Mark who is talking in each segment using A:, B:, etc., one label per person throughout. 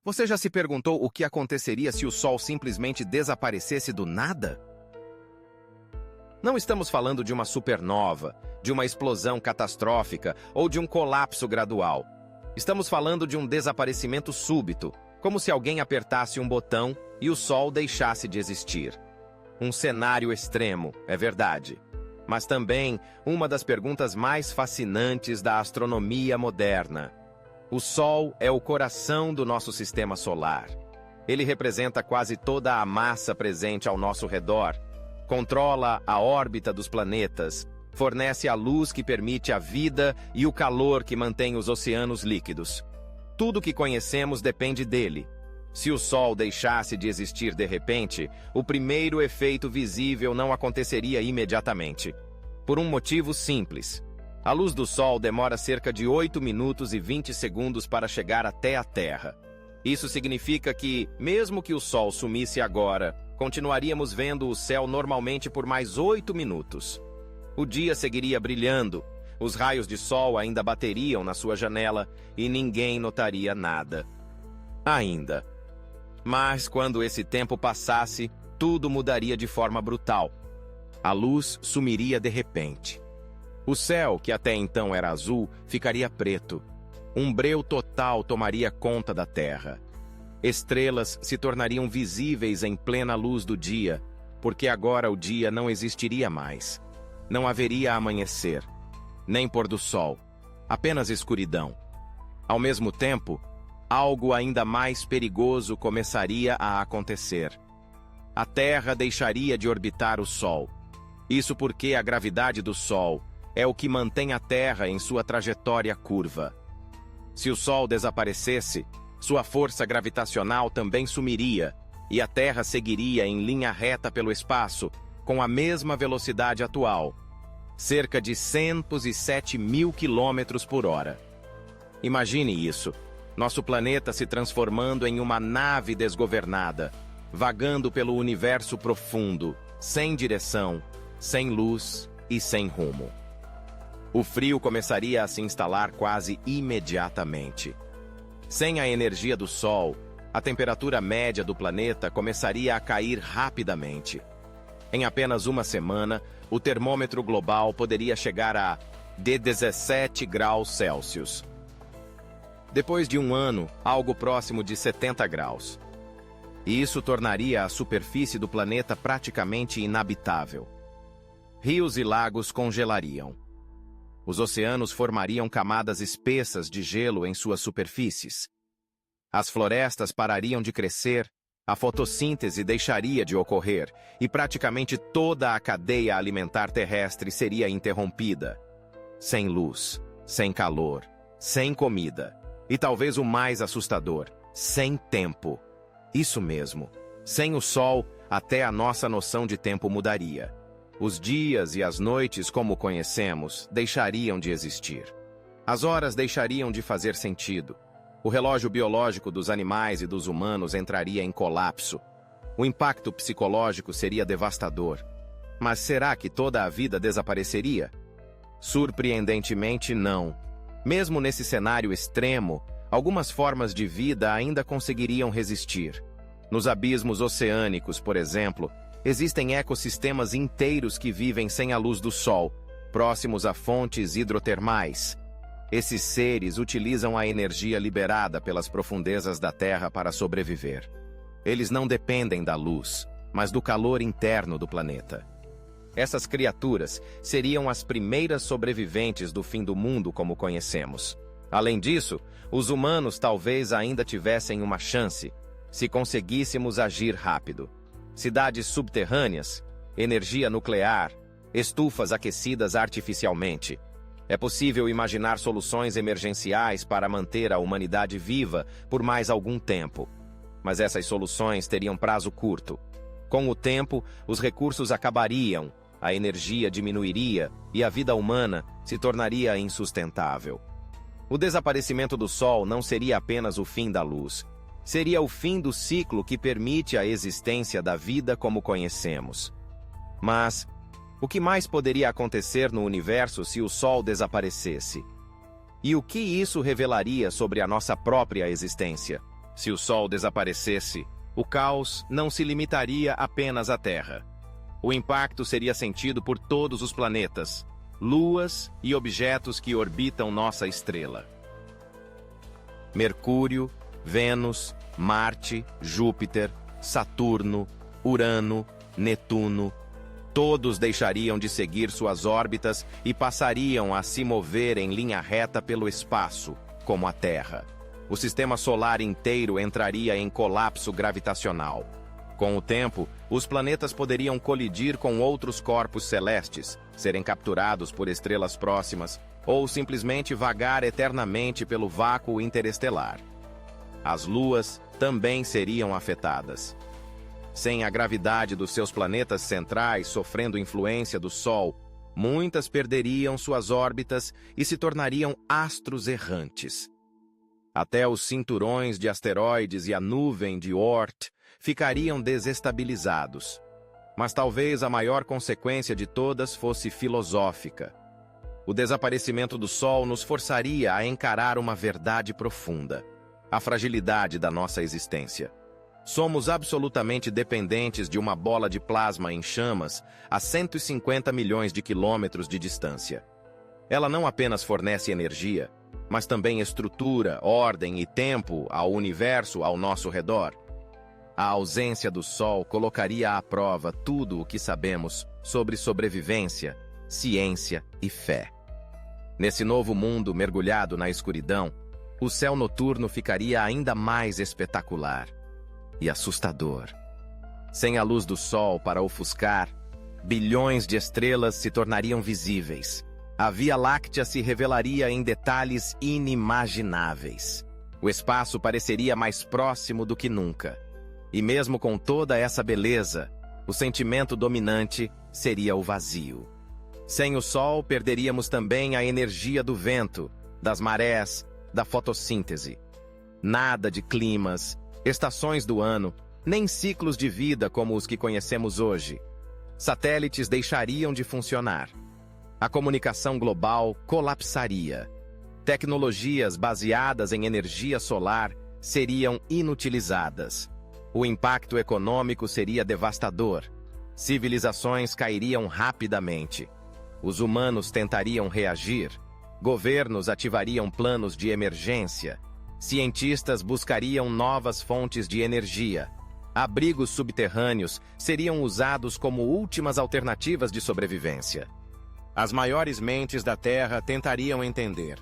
A: Você já se perguntou o que aconteceria se o Sol simplesmente desaparecesse do nada? Não estamos falando de uma supernova, de uma explosão catastrófica ou de um colapso gradual. Estamos falando de um desaparecimento súbito, como se alguém apertasse um botão e o Sol deixasse de existir. Um cenário extremo, é verdade, mas também uma das perguntas mais fascinantes da astronomia moderna. O Sol é o coração do nosso sistema solar. Ele representa quase toda a massa presente ao nosso redor, controla a órbita dos planetas, fornece a luz que permite a vida e o calor que mantém os oceanos líquidos. Tudo que conhecemos depende dele. Se o Sol deixasse de existir de repente, o primeiro efeito visível não aconteceria imediatamente. Por um motivo simples. A luz do Sol demora cerca de 8 minutos e 20 segundos para chegar até a Terra. Isso significa que, mesmo que o Sol sumisse agora, continuaríamos vendo o céu normalmente por mais 8 minutos. O dia seguiria brilhando, os raios de sol ainda bateriam na sua janela e ninguém notaria nada. Ainda. Mas quando esse tempo passasse, tudo mudaria de forma brutal. A luz sumiria de repente. O céu, que até então era azul, ficaria preto. Um breu total tomaria conta da Terra. Estrelas se tornariam visíveis em plena luz do dia, porque agora o dia não existiria mais. Não haveria amanhecer, nem pôr do sol, apenas escuridão. Ao mesmo tempo, algo ainda mais perigoso começaria a acontecer. A Terra deixaria de orbitar o Sol. Isso porque a gravidade do Sol é o que mantém a Terra em sua trajetória curva. Se o Sol desaparecesse, sua força gravitacional também sumiria, e a Terra seguiria em linha reta pelo espaço, com a mesma velocidade atual, cerca de 107 mil quilômetros por hora. Imagine isso, nosso planeta se transformando em uma nave desgovernada, vagando pelo universo profundo, sem direção, sem luz e sem rumo. O frio começaria a se instalar quase imediatamente. Sem a energia do Sol, a temperatura média do planeta começaria a cair rapidamente. Em apenas uma semana, o termômetro global poderia chegar a 17 graus Celsius. Depois de um ano, algo próximo de 70 graus. E isso tornaria a superfície do planeta praticamente inabitável. Rios e lagos congelariam. Os oceanos formariam camadas espessas de gelo em suas superfícies. As florestas parariam de crescer, a fotossíntese deixaria de ocorrer e praticamente toda a cadeia alimentar terrestre seria interrompida. Sem luz, sem calor, sem comida e talvez o mais assustador, sem tempo. Isso mesmo, sem o Sol, até a nossa noção de tempo mudaria. Os dias e as noites, como conhecemos, deixariam de existir. As horas deixariam de fazer sentido. O relógio biológico dos animais e dos humanos entraria em colapso. O impacto psicológico seria devastador. Mas será que toda a vida desapareceria? Surpreendentemente, não. Mesmo nesse cenário extremo, algumas formas de vida ainda conseguiriam resistir. Nos abismos oceânicos, por exemplo, existem ecossistemas inteiros que vivem sem a luz do Sol, próximos a fontes hidrotermais. Esses seres utilizam a energia liberada pelas profundezas da Terra para sobreviver. Eles não dependem da luz, mas do calor interno do planeta. Essas criaturas seriam as primeiras sobreviventes do fim do mundo como conhecemos. Além disso, os humanos talvez ainda tivessem uma chance, se conseguíssemos agir rápido. Cidades subterrâneas, energia nuclear, estufas aquecidas artificialmente. É possível imaginar soluções emergenciais para manter a humanidade viva por mais algum tempo. Mas essas soluções teriam prazo curto. Com o tempo, os recursos acabariam, a energia diminuiria e a vida humana se tornaria insustentável. O desaparecimento do Sol não seria apenas o fim da luz. Seria o fim do ciclo que permite a existência da vida como conhecemos. Mas o que mais poderia acontecer no universo se o Sol desaparecesse? E o que isso revelaria sobre a nossa própria existência? Se o Sol desaparecesse, o caos não se limitaria apenas à Terra. O impacto seria sentido por todos os planetas, luas e objetos que orbitam nossa estrela. Mercúrio, Vênus, Marte, Júpiter, Saturno, Urano, Netuno, todos deixariam de seguir suas órbitas e passariam a se mover em linha reta pelo espaço, como a Terra. O sistema solar inteiro entraria em colapso gravitacional. Com o tempo, os planetas poderiam colidir com outros corpos celestes, serem capturados por estrelas próximas, ou simplesmente vagar eternamente pelo vácuo interestelar. As luas também seriam afetadas. Sem a gravidade dos seus planetas centrais sofrendo influência do Sol, muitas perderiam suas órbitas e se tornariam astros errantes. Até os cinturões de asteroides e a nuvem de Oort ficariam desestabilizados. Mas talvez a maior consequência de todas fosse filosófica. O desaparecimento do Sol nos forçaria a encarar uma verdade profunda: a fragilidade da nossa existência. Somos absolutamente dependentes de uma bola de plasma em chamas a 150 milhões de quilômetros de distância. Ela não apenas fornece energia, mas também estrutura, ordem e tempo ao universo ao nosso redor. A ausência do Sol colocaria à prova tudo o que sabemos sobre sobrevivência, ciência e fé. Nesse novo mundo mergulhado na escuridão, o céu noturno ficaria ainda mais espetacular e assustador. Sem a luz do Sol para ofuscar, bilhões de estrelas se tornariam visíveis. A Via Láctea se revelaria em detalhes inimagináveis. O espaço pareceria mais próximo do que nunca. E mesmo com toda essa beleza, o sentimento dominante seria o vazio. Sem o Sol, perderíamos também a energia do vento, das marés, da fotossíntese. Nada de climas, estações do ano, nem ciclos de vida como os que conhecemos hoje. Satélites deixariam de funcionar. A comunicação global colapsaria. Tecnologias baseadas em energia solar seriam inutilizadas. O impacto econômico seria devastador. Civilizações cairiam rapidamente. Os humanos tentariam reagir. Governos ativariam planos de emergência. Cientistas buscariam novas fontes de energia. Abrigos subterrâneos seriam usados como últimas alternativas de sobrevivência. As maiores mentes da Terra tentariam entender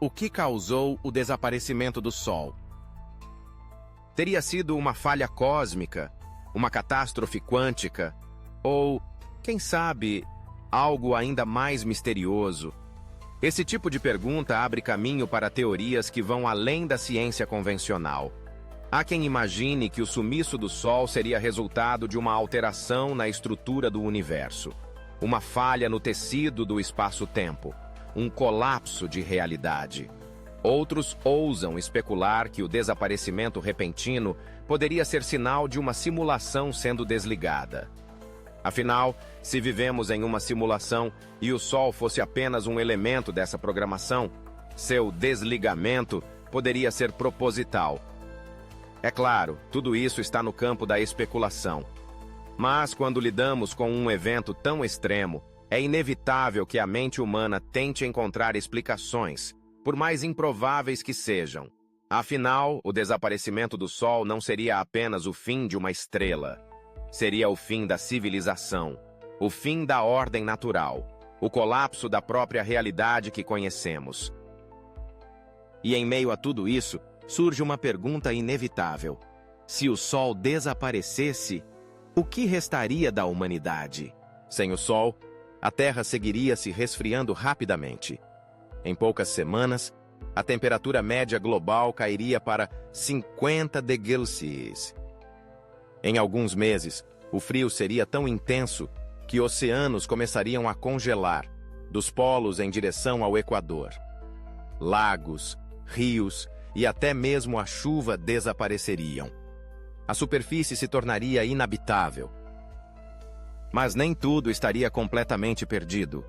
A: o que causou o desaparecimento do Sol. Teria sido uma falha cósmica, uma catástrofe quântica, ou, quem sabe, algo ainda mais misterioso? Esse tipo de pergunta abre caminho para teorias que vão além da ciência convencional. Há quem imagine que o sumiço do Sol seria resultado de uma alteração na estrutura do universo, uma falha no tecido do espaço-tempo, um colapso de realidade. Outros ousam especular que o desaparecimento repentino poderia ser sinal de uma simulação sendo desligada. Afinal, se vivemos em uma simulação e o Sol fosse apenas um elemento dessa programação, seu desligamento poderia ser proposital. É claro, tudo isso está no campo da especulação. Mas quando lidamos com um evento tão extremo, é inevitável que a mente humana tente encontrar explicações, por mais improváveis que sejam. Afinal, o desaparecimento do Sol não seria apenas o fim de uma estrela. Seria o fim da civilização, o fim da ordem natural, o colapso da própria realidade que conhecemos. E em meio a tudo isso, surge uma pergunta inevitável. Se o Sol desaparecesse, o que restaria da humanidade? Sem o Sol, a Terra seguiria se resfriando rapidamente. Em poucas semanas, a temperatura média global cairia para 50 degreus Celsius. Em alguns meses, o frio seria tão intenso que oceanos começariam a congelar, dos polos em direção ao Equador. Lagos, rios e até mesmo a chuva desapareceriam. A superfície se tornaria inabitável. Mas nem tudo estaria completamente perdido.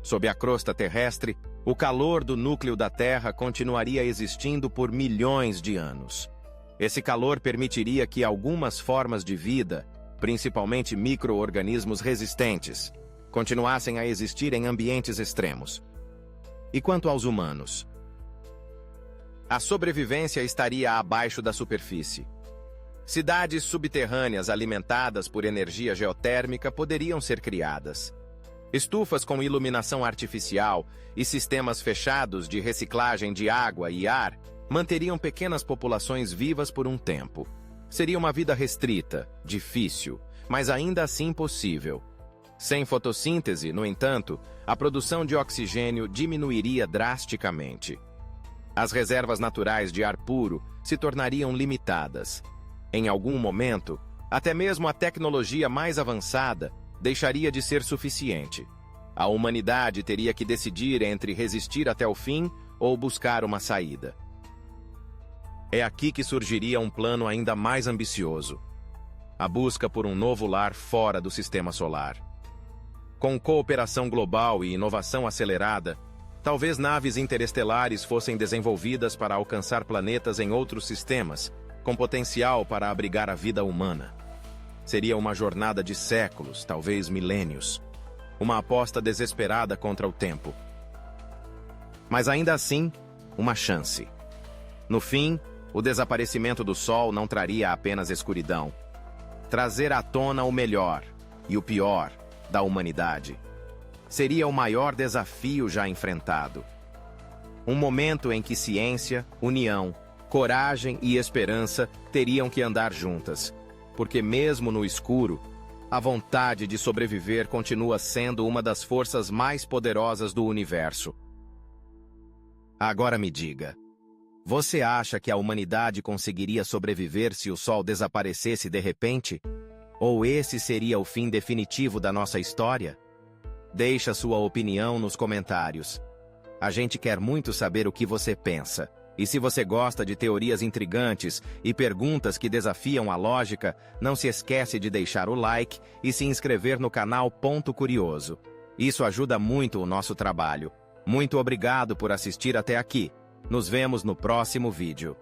A: Sob a crosta terrestre, o calor do núcleo da Terra continuaria existindo por milhões de anos. Esse calor permitiria que algumas formas de vida, principalmente micro-organismos resistentes, continuassem a existir em ambientes extremos. E quanto aos humanos? A sobrevivência estaria abaixo da superfície. Cidades subterrâneas alimentadas por energia geotérmica poderiam ser criadas. Estufas com iluminação artificial e sistemas fechados de reciclagem de água e ar manteriam pequenas populações vivas por um tempo. Seria uma vida restrita, difícil, mas ainda assim possível. Sem fotossíntese, no entanto, a produção de oxigênio diminuiria drasticamente. As reservas naturais de ar puro se tornariam limitadas. Em algum momento, até mesmo a tecnologia mais avançada deixaria de ser suficiente. A humanidade teria que decidir entre resistir até o fim ou buscar uma saída. É aqui que surgiria um plano ainda mais ambicioso: a busca por um novo lar fora do sistema solar. Com cooperação global e inovação acelerada, talvez naves interestelares fossem desenvolvidas para alcançar planetas em outros sistemas, com potencial para abrigar a vida humana. Seria uma jornada de séculos, talvez milênios. Uma aposta desesperada contra o tempo. Mas ainda assim, uma chance. No fim, o desaparecimento do Sol não traria apenas escuridão. Trazer à tona o melhor e o pior da humanidade. Seria o maior desafio já enfrentado. Um momento em que ciência, união, coragem e esperança teriam que andar juntas, porque mesmo no escuro, a vontade de sobreviver continua sendo uma das forças mais poderosas do universo. Agora me diga, você acha que a humanidade conseguiria sobreviver se o Sol desaparecesse de repente? Ou esse seria o fim definitivo da nossa história? Deixa sua opinião nos comentários. A gente quer muito saber o que você pensa. E se você gosta de teorias intrigantes e perguntas que desafiam a lógica, não se esquece de deixar o like e se inscrever no canal Ponto Curioso. Isso ajuda muito o nosso trabalho. Muito obrigado por assistir até aqui. Nos vemos no próximo vídeo.